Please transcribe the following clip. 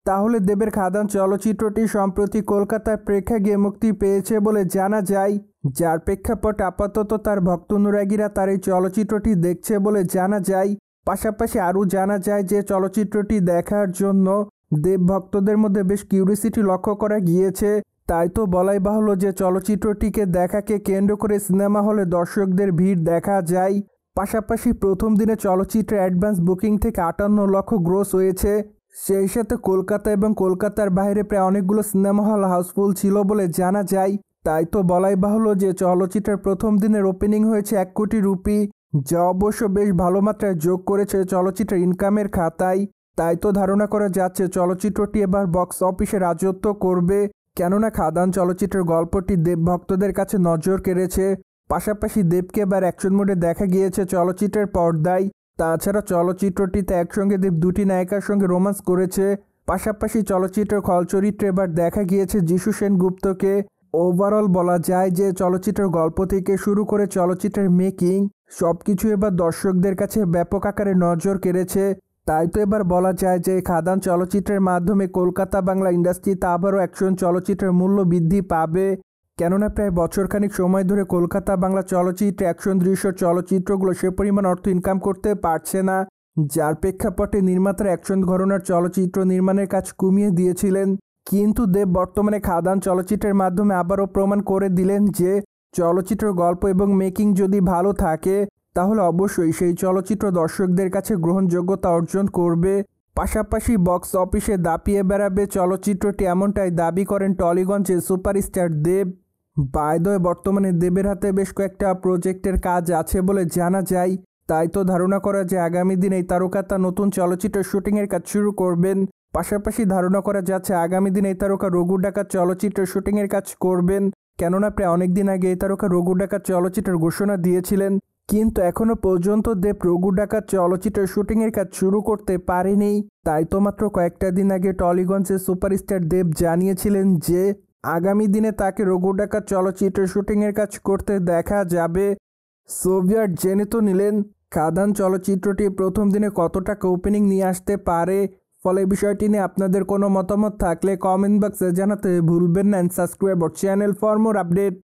তাহলে দেবের খাদান চলচ্চিত্রটি সম্প্রতি কলকাতার প্রেক্ষাগৃহে মুক্তি পেয়েছে বলে জানা যায়, যার প্রেক্ষাপট আপাতত তার ভক্ত অনুরাগীরা তার এই চলচ্চিত্রটি দেখছে বলে জানা যায়। পাশাপাশি আরও জানা যায় যে চলচ্চিত্রটি দেখার জন্য দেব ভক্তদের মধ্যে বেশ কিউরিসিটি লক্ষ্য করা গিয়েছে। তাই তো বলাই বাহুল্য যে চলচ্চিত্রটিকে দেখাকে কেন্দ্র করে সিনেমা হলে দর্শকদের ভিড় দেখা যায়। পাশাপাশি প্রথম দিনে চলচ্চিত্রের অ্যাডভান্স বুকিং থেকে 58 লক্ষ গ্রস হয়েছে। সেই সাথে কলকাতা এবং কলকাতার বাইরে প্রায় অনেকগুলো সিনেমা হল হাউসফুল ছিল বলে জানা যায়। তাই তো বলাই বাহুল্য যে চলচ্চিত্রের প্রথম দিনের ওপেনিং হয়েছে 1 কোটি রুপি, যা অবশ্য বেশ ভালো মাত্রায় যোগ করেছে চলচ্চিত্রের ইনকামের খাতায়। তাই তো ধারণা করা যাচ্ছে চলচ্চিত্রটি এবার বক্স অফিসে রাজত্ব করবে, কেননা খাদান চলচ্চিত্রের গল্পটি দেব ভক্তদের কাছে নজর কেড়েছে। পাশাপাশি দেবকে এবার অ্যাকশন মোডে দেখা গিয়েছে চলচ্চিত্রের পর্দায়। তাছাড়া চলচ্চিত্রটিতে একসঙ্গে দেব 2টি নায়িকার সঙ্গে রোমান্স করেছে। পাশাপাশি চলচ্চিত্রের খল চরিত্রে এবার দেখা গিয়েছে যিশু সেনগুপ্তকে। ওভারঅল বলা যায় যে চলচ্চিত্রের গল্প থেকে শুরু করে চলচ্চিত্রের মেকিং সবকিছু এবার দর্শকদের কাছে ব্যাপক আকারে নজর কেড়েছে। তাই তো এবার বলা যায় যে খাদান চলচ্চিত্রের মাধ্যমে কলকাতা বাংলা ইন্ডাস্ট্রিতে আবারও অ্যাকশন চলচ্চিত্রের মূল্য বৃদ্ধি পাবে, কেননা প্রায় বছরখানিক সময় ধরে কলকাতা বাংলা চলচ্চিত্রে অ্যাকশন দৃশ্য চলচ্চিত্রগুলো সে পরিমাণ অর্থ ইনকাম করতে পারছে না, যার প্রেক্ষাপটে নির্মাতারা অ্যাকশন ঘরানার চলচ্চিত্র নির্মাণের কাজ কমিয়ে দিয়েছিলেন। কিন্তু দেব বর্তমানে খাদান চলচ্চিত্রের মাধ্যমে আবারও প্রমাণ করে দিলেন যে চলচ্চিত্র গল্প এবং মেকিং যদি ভালো থাকে তাহলে অবশ্যই সেই চলচ্চিত্র দর্শকদের কাছে গ্রহণযোগ্যতা অর্জন করবে। পাশাপাশি বক্স অফিসে দাপিয়ে বেড়াবে চলচ্চিত্রটি, এমনটাই দাবি করেন টলিগঞ্জের superstar Dev. By the way, বর্তমানে দেবের হাতে বেশ কয়েকটা প্রজেক্টের কাজ আছে বলে জানা যায়। তাই তো ধারণা করা যায় আগামী দিনে এই তারকা তার নতুন চলচ্চিত্রের শুটিংয়ের কাজ শুরু করবেন। পাশাপাশি ধারণা করা যাচ্ছে আগামী দিনে এই তারকা রঘু ডাকাত চলচ্চিত্রের শুটিংয়ের কাজ করবেন, কেননা প্রায় অনেকদিন আগে এই তারকা রঘু ডাকাত চলচ্চিত্রের ঘোষণা দিয়েছিলেন। কিন্তু এখনও পর্যন্ত দেব রঘু ডাকাত চলচ্চিত্রের শুটিংয়ের কাজ শুরু করতে পারেনি। তাই তো মাত্র কয়েকটা দিন আগে টলিগঞ্জের সুপারস্টার দেব জানিয়েছিলেন যে আগামী দিনে তাকে রঘু ডাকাত চলচ্চিত্রের শুটিংয়ের কাজ করতে দেখা যাবে। সোভিয়েট জেনে তো নিলেন খাদান চলচ্চিত্রটি প্রথম দিনে কত টাকা ওপেনিং নিয়ে আসতে পারে। ফলে বিষয়টি নিয়ে আপনাদের কোনো মতামত থাকলে কমেন্ট বক্সে জানাতে ভুলবেন না। Subscribe our channel for more update.